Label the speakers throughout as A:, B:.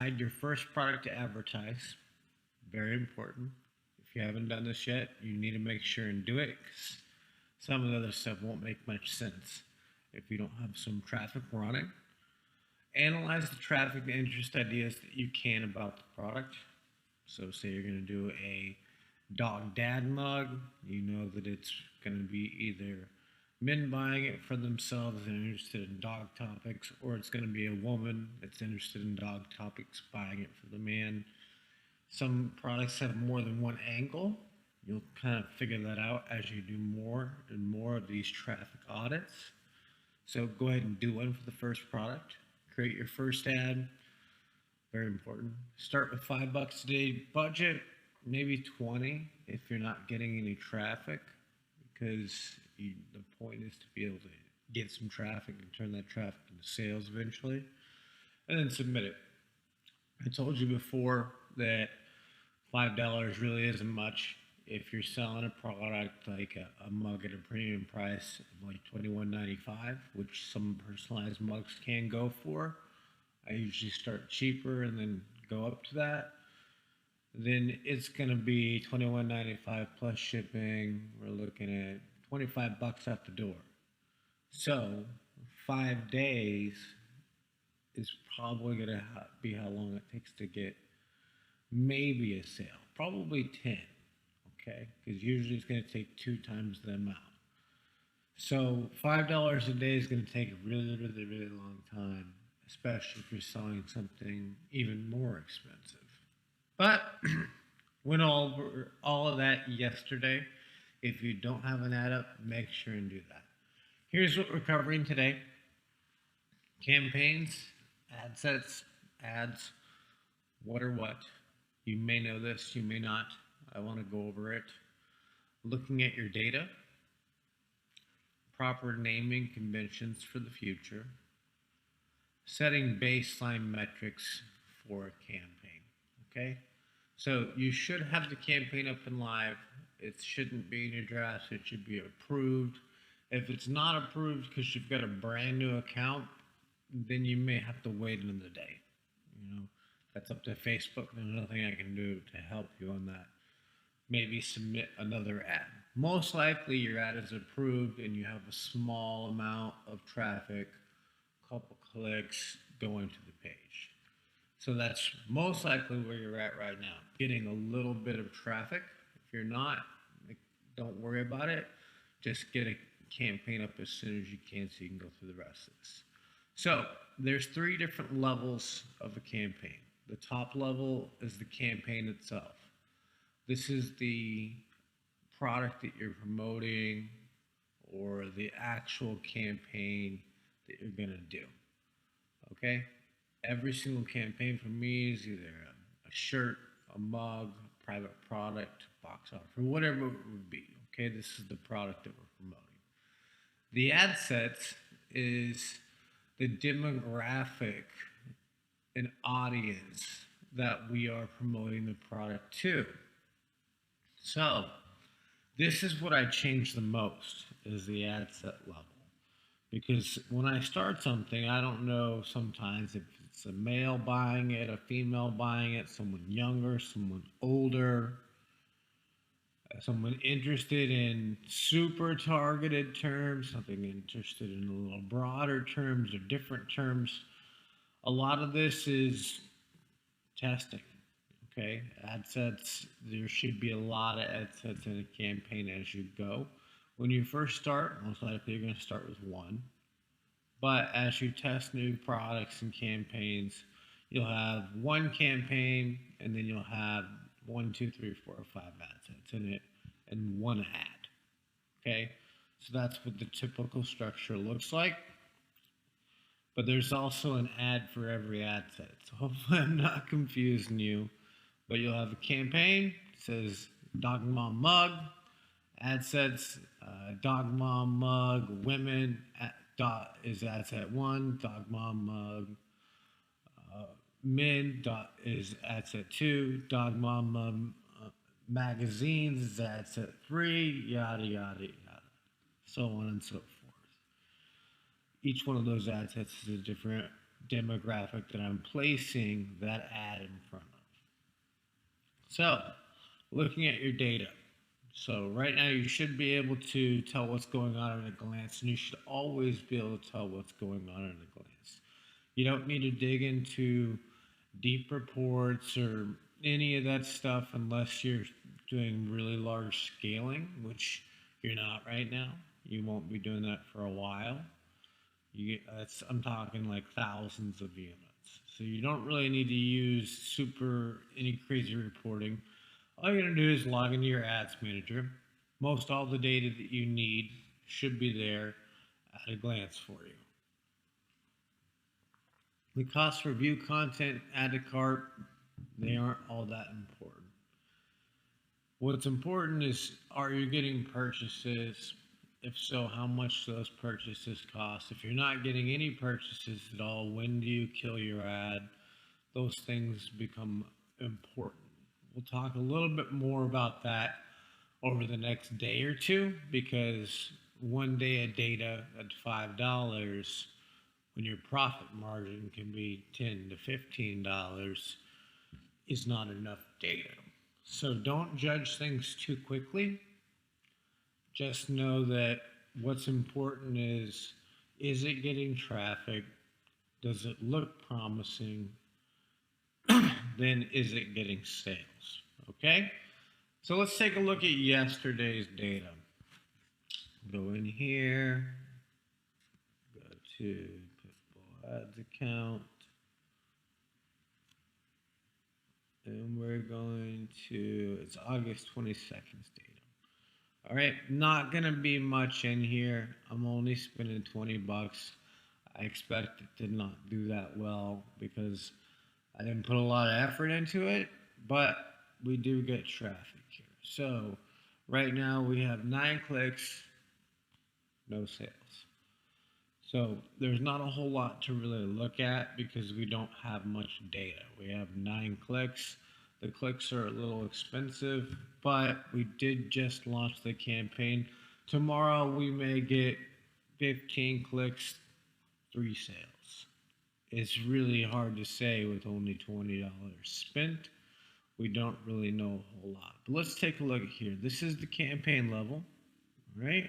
A: decide your first product to advertise. Very important. If you haven't done this yet, you need to make sure and do it because some of the other stuff won't make much sense if you don't have some traffic running. Analyze the traffic and interest ideas that you can about the product. So, say you're going to do a dog dad mug, you know that it's going to be either men buying it for themselves and interested in dog topics, or it's going to be a woman that's interested in dog topics buying it for the man. Some products have more than one angle. You'll kind of figure that out as you do more and more of these traffic audits. So go ahead and do one for the first product. Create your first ad. Very important. Start with $5 a day budget, maybe 20 if you're not getting any traffic, because the point is to be able to get some traffic and turn that traffic into sales eventually, and then submit it. I told you before that $5 really isn't much if you're selling a product like a mug at a premium price of like $21.95, which some personalized mugs can go for. I usually start cheaper and then go up to that. Then it's going to be $21.95 plus shipping. We're looking at $25 out the door. So 5 days is probably going to be how long it takes to get maybe a sale. Probably 10, okay? Because usually it's going to take 2 times the amount. So $5 a day is going to take a really, really, really long time, especially if you're selling something even more expensive. But went over all of that yesterday. If you don't have an ad up, make sure and do that. Here's what we're covering today: campaigns, ad sets, ads, what or what. You may know this, you may not. I want to go over it. Looking at your data, proper naming conventions for the future, setting baseline metrics for a campaign. Okay? So you should have the campaign up and live. It shouldn't be in your drafts. It should be approved. If it's not approved because you've got a brand new account, then you may have to wait another day. That's up to Facebook. There's nothing I can do to help you on that. Maybe submit another ad. Most likely your ad is approved and you have a small amount of traffic, couple clicks going to the page. So that's most likely where you're at right now, getting a little bit of traffic. If you're not, don't worry about it. Just get a campaign up as soon as you can so you can go through the rest of this. So there's 3 different levels of a campaign. The top level is the campaign itself. This is the product that you're promoting or the actual campaign that you're going to do. Okay? Every single campaign for me is either a shirt, a mug, a private product, box offer, whatever it would be. Okay, this is the product that we're promoting. The ad sets is the demographic and audience that we are promoting the product to. So this is what I change the most, is the ad set level. Because when I start something, I don't know sometimes if it's a male buying it, a female buying it, someone younger, someone older, someone interested in super targeted terms, something interested in a little broader terms or different terms. A lot of this is testing. Okay, ad sets, there should be a lot of ad sets in a campaign as you go. When you first start, most likely you're going to start with 1. But as you test new products and campaigns, you'll have 1 campaign and then you'll have 1, 2, 3, 4, or 5 ad sets in it and 1 ad. Okay, so that's what the typical structure looks like. But there's also an ad for every ad set. So hopefully I'm not confusing you. But you'll have a campaign, it says Dog Mom Mug, ad sets, Dog Mom Mug, women, is ad set 1, Dog Mom Mug, men is ad set 2, Dog Mom Mug magazines is ad set 3, yada, yada, yada, so on and so forth. Each one of those ad sets is a different demographic that I'm placing that ad in front of. So, looking at your data. So, right now, you should be able to tell what's going on at a glance, and you should always be able to tell what's going on at a glance. You don't need to dig into deep reports or any of that stuff unless you're doing really large scaling, which you're not right now. You won't be doing that for a while. I'm talking like thousands of units. So you don't really need to use any crazy reporting. All you're gonna do is log into your ads manager. Most all the data that you need should be there at a glance for you. The cost per view content, add to cart, they aren't all that important. What's important is, are you getting purchases? If so, how much those purchases cost? If you're not getting any purchases at all, when do you kill your ad? Those things become important. We'll talk a little bit more about that over the next day or two, because one day of data at $5, when your profit margin can be $10 to $15, is not enough data. So don't judge things too quickly. Just know that what's important is it getting traffic? Does it look promising? Then is it getting sales? Okay? So let's take a look at yesterday's data. Go in here, go to Pitbull Ads account, and we're going to, it's August 22nd's data. All right, not gonna be much in here. I'm only spending 20 bucks. I expect it to not do that well because I didn't put a lot of effort into it, but we do get traffic here. So right now we have 9 clicks, no sales. So there's not a whole lot to really look at because we don't have much data. We have 9 clicks. The clicks are a little expensive, but we did just launch the campaign. Tomorrow we may get 15 clicks, 3 sales. It's really hard to say with only $20 spent. We don't really know a whole lot. But let's take a look here. This is the campaign level, right?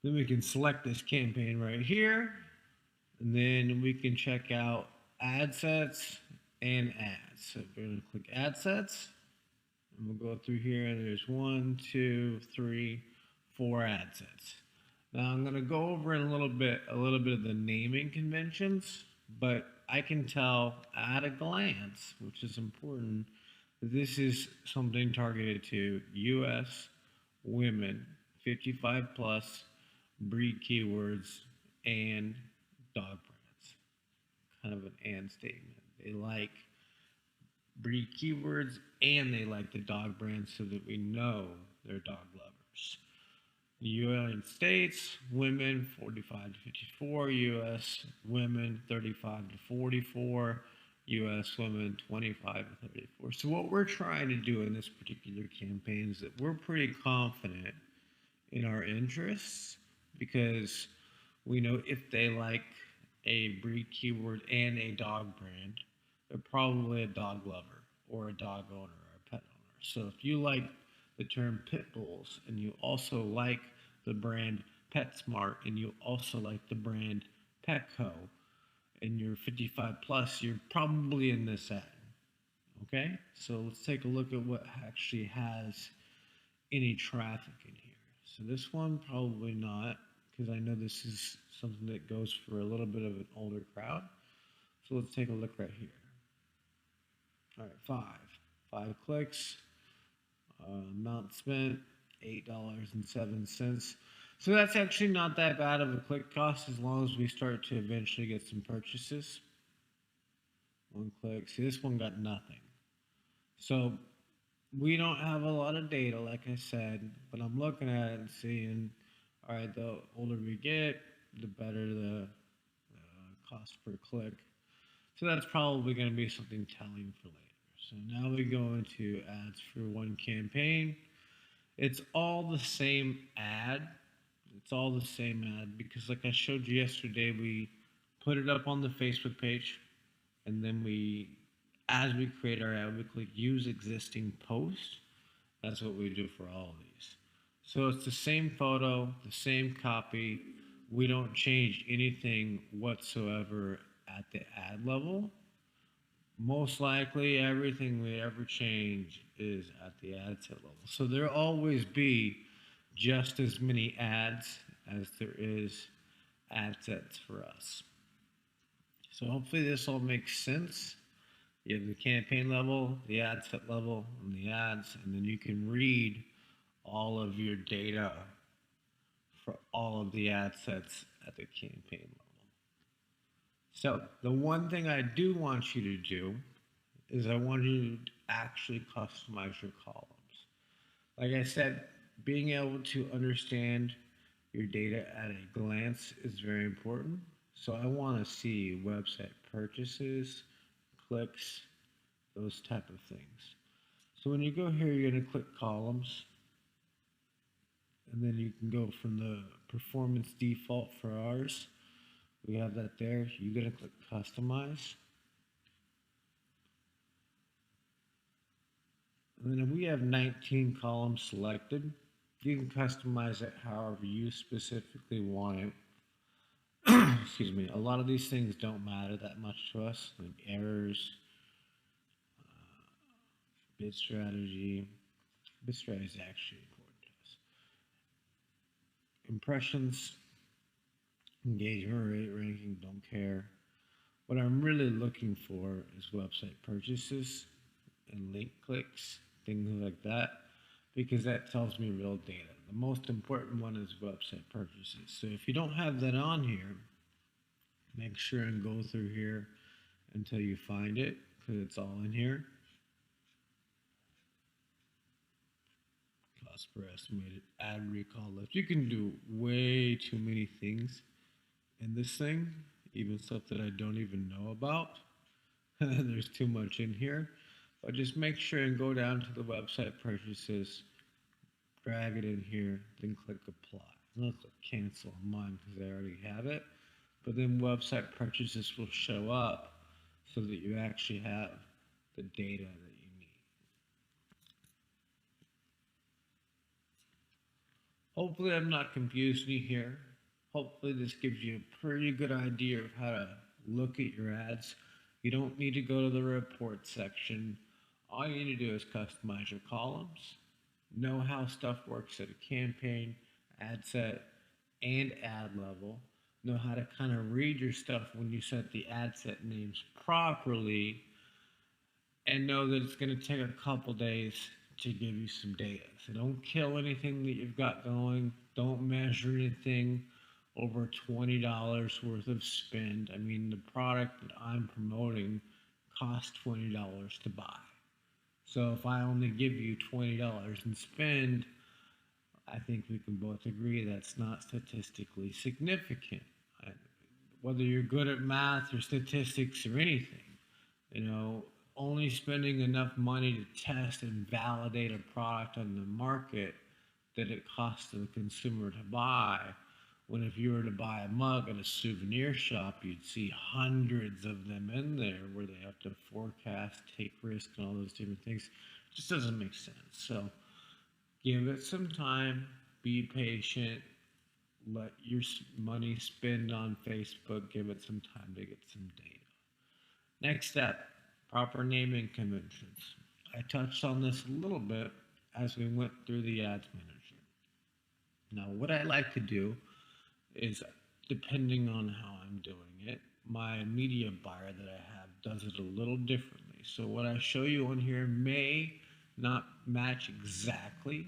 A: Then we can select this campaign right here, and then we can check out ad sets and ads. So we're going to click ad sets, and we'll go through here, and there's 1, 2, 3, 4 ad sets. Now I'm going to go over in a little bit of the naming conventions, but I can tell at a glance, which is important, that this is something targeted to U.S. women, 55 plus, breed keywords, and dog brands. Kind of an and statement. They like breed keywords and they like the dog brands so that we know they're dog lovers. The United States, women 45 to 54, US women 35 to 44, US women 25 to 34. So what we're trying to do in this particular campaign is that we're pretty confident in our interests because we know if they like a breed keyword and a dog brand, they're probably a dog lover or a dog owner or a pet owner. So if you like the term pit bulls and you also like the brand PetSmart and you also like the brand Petco and you're 55 plus, you're probably in this ad. Okay, so let's take a look at what actually has any traffic in here. So this one probably not, because I know this is something that goes for a little bit of an older crowd. So let's take a look right here. All right, 5 clicks, amount spent $8.07. So that's actually not that bad of a click cost as long as we start to eventually get some purchases. 1 click. See, this one got nothing. So we don't have a lot of data, like I said, but I'm looking at it and seeing, all right, the older we get, the better the cost per click. So that's probably going to be something telling for later. So now we go into ads for one campaign. It's all the same ad. It's all the same ad because like I showed you yesterday, we put it up on the Facebook page, and then as we create our ad, we click use existing post. That's what we do for all of these. So it's the same photo, the same copy. We don't change anything whatsoever at the ad level. Most likely, everything we ever change is at the ad set level. So there'll always be just as many ads as there is ad sets for us. So hopefully this all makes sense. You have the campaign level, the ad set level, and the ads, and then you can read all of your data for all of the ad sets at the campaign level. So the one thing I do want you to do is I want you to actually customize your columns. Like I said, being able to understand your data at a glance is very important. So I want to see website purchases, clicks, those type of things. So when you go here, you're going to click columns, and then you can go from the performance default for ours. We have that there. You're going to click customize. And then if we have 19 columns selected, you can customize it however you specifically want it. Excuse me. A lot of these things don't matter that much to us, like errors, bid strategy. Bid strategy is actually important to us. Impressions, engagement rate, ranking, don't care. What I'm really looking for is website purchases and link clicks, things like that, because that tells me real data. The most important one is website purchases. So if you don't have that on here, make sure and go through here until you find it, because it's all in here. Cost per estimated ad recall lift. You can do way too many things in this thing, even stuff that I don't even know about. There's too much in here. But just make sure and go down to the website purchases, drag it in here, then click apply. I'm going to click cancel on mine because I already have it. But then website purchases will show up so that you actually have the data that you need. Hopefully I'm not confusing you here. Hopefully this gives you a pretty good idea of how to look at your ads. You don't need to go to the report section. All you need to do is customize your columns, know how stuff works at a campaign, ad set, and ad level, know how to kind of read your stuff when you set the ad set names properly, and know that it's going to take a couple days to give you some data. So don't kill anything that you've got going. Don't measure anything over $20 worth of spend. I mean, the product that I'm promoting costs $20 to buy. So if I only give you $20 in spend, I think we can both agree that's not statistically significant. Whether you're good at math or statistics or anything, only spending enough money to test and validate a product on the market that it costs the consumer to buy. When if you were to buy a mug at a souvenir shop, you'd see hundreds of them in there where they have to forecast, take risk, and all those different things. It just doesn't make sense. So give it some time, be patient, let your money spend on Facebook, give it some time to get some data. Next step, proper naming conventions. I touched on this a little bit as we went through the ads manager. Now, what I like to do is, depending on how I'm doing it, my media buyer that I have does it a little differently. So what I show you on here may not match exactly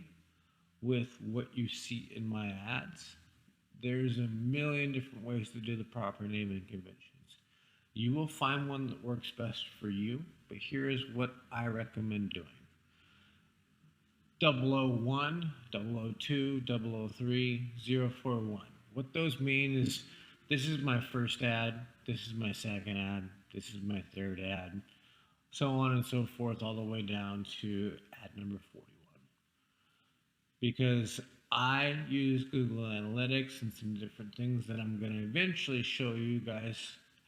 A: with what you see in my ads. There's a million different ways to do the proper naming conventions. You will find one that works best for you, but here is what I recommend doing. 001, 002, 003, 041. What those mean is this is my first ad, this is my second ad, this is my third ad, so on and so forth, all the way down to ad number 41. Because I use Google Analytics and some different things that I'm going to eventually show you guys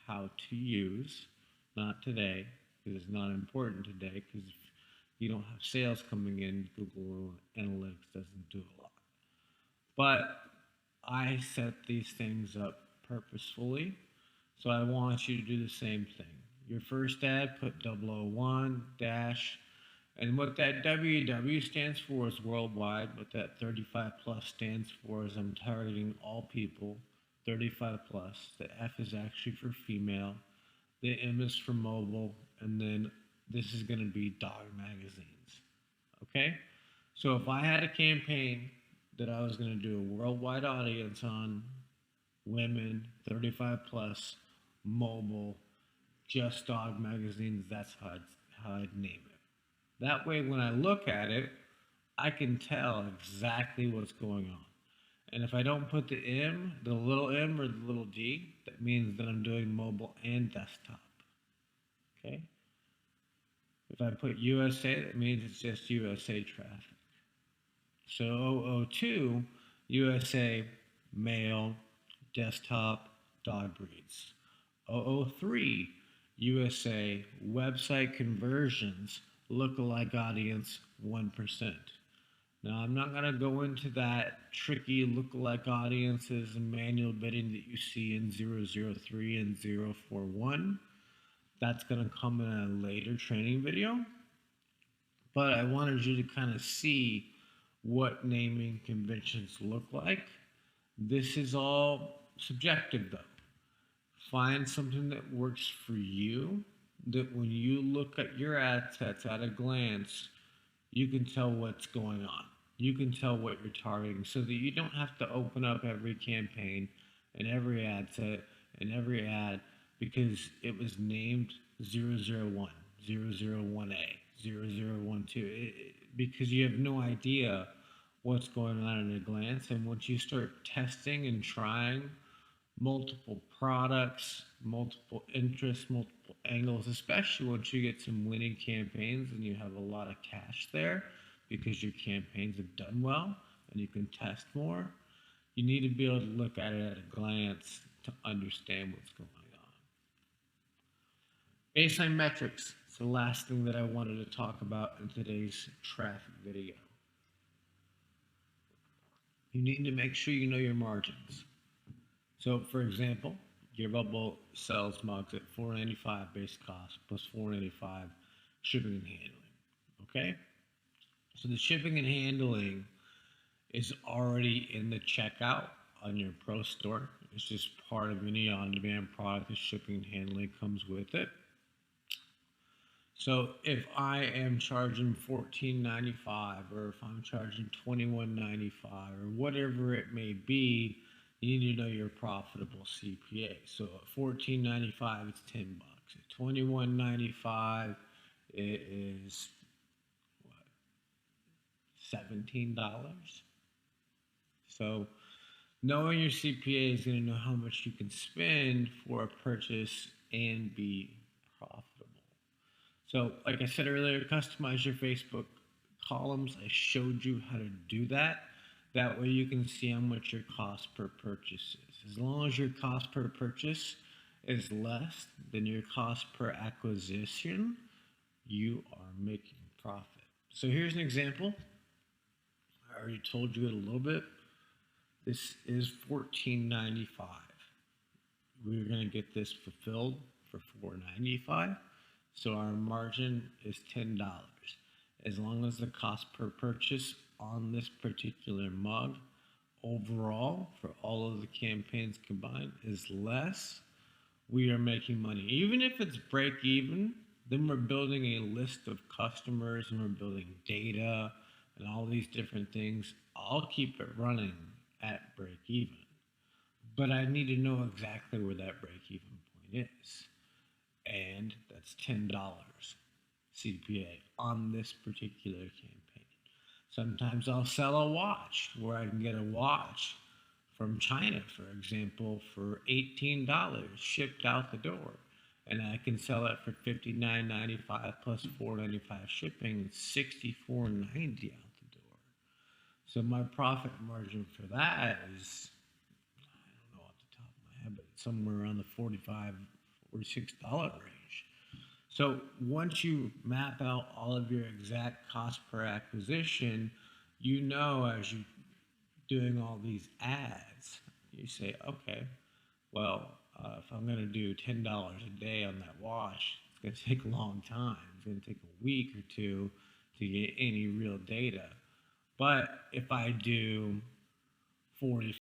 A: how to use, not today, because it's not important today, because if you don't have sales coming in, Google Analytics doesn't do a lot. But I set these things up purposefully, so I want you to do the same thing. Your first ad, put 001 dash, and what that WW stands for is worldwide. What that 35 plus stands for is I'm targeting all people, 35 plus. The F is actually for female. The M is for mobile, and then this is going to be dog magazines. Okay? So if I had a campaign that I was going to do a worldwide audience on women, 35 plus, mobile, just dog magazines, that's how I'd name it. That way, when I look at it, I can tell exactly what's going on. And if I don't put the M, the little m or the little d, that means that I'm doing mobile and desktop. Okay? If I put USA, that means it's just USA traffic. So 002, USA, male, desktop, dog breeds. 003, USA, website conversions, lookalike audience, 1%. Now, I'm not going to go into that tricky lookalike audiences and manual bidding that you see in 003 and 041. That's going to come in a later training video. But I wanted you to kind of see what naming conventions look like. This is all subjective, though. Find something that works for you, that when you look at your ad sets at a glance, you can tell what's going on. You can tell what you're targeting so that you don't have to open up every campaign and every ad set and every ad because it was named 001, 001A, 0012, because you have no idea what's going on at a glance. And once you start testing and trying multiple products, multiple interests, multiple angles, especially once you get some winning campaigns and you have a lot of cash there because your campaigns have done well and you can test more, you need to be able to look at it at a glance to understand what's going on. Baseline metrics is the last thing that I wanted to talk about in today's traffic video. You need to make sure you know your margins. So, for example, your bubble sells mugs at $4.95 base cost plus $4.95 shipping and handling. Okay? So the shipping and handling is already in the checkout on your Pro store. It's just part of any on-demand product. The shipping and handling comes with it. So if I am charging $14.95 or if I'm charging $21.95 or whatever it may be, you need to know your profitable CPA. So at $14.95, it's $10. At $21.95, it is what? $17. So knowing your CPA is going to know how much you can spend for a purchase and be profitable. So like I said earlier, customize your Facebook columns. I showed you how to do that. That way you can see how much your cost per purchase is. As long as your cost per purchase is less than your cost per acquisition, you are making profit. So here's an example. I already told you it a little bit. This is $14.95. We're going to get this fulfilled for $4.95. So our margin is $10. As long as the cost per purchase on this particular mug overall for all of the campaigns combined is less, we are making money. Even if it's break even, then we're building a list of customers and we're building data and all these different things. I'll keep it running at break even, but I need to know exactly where that break even point is, and that's $10 CPA on this particular campaign. Sometimes I'll sell a watch where I can get a watch from China, for example, for $18 shipped out the door. And I can sell it for $59.95 plus $4.95 shipping, $64.90 out the door. So my profit margin for that is, I don't know off the top of my head, but somewhere around the 45, $46 range. So once you map out all of your exact cost per acquisition, you know, as you doing all these ads, you say, okay, well, if I'm going to do $10 a day on that wash, it's going to take a long time. It's going to take a week or two to get any real data. But if I do 40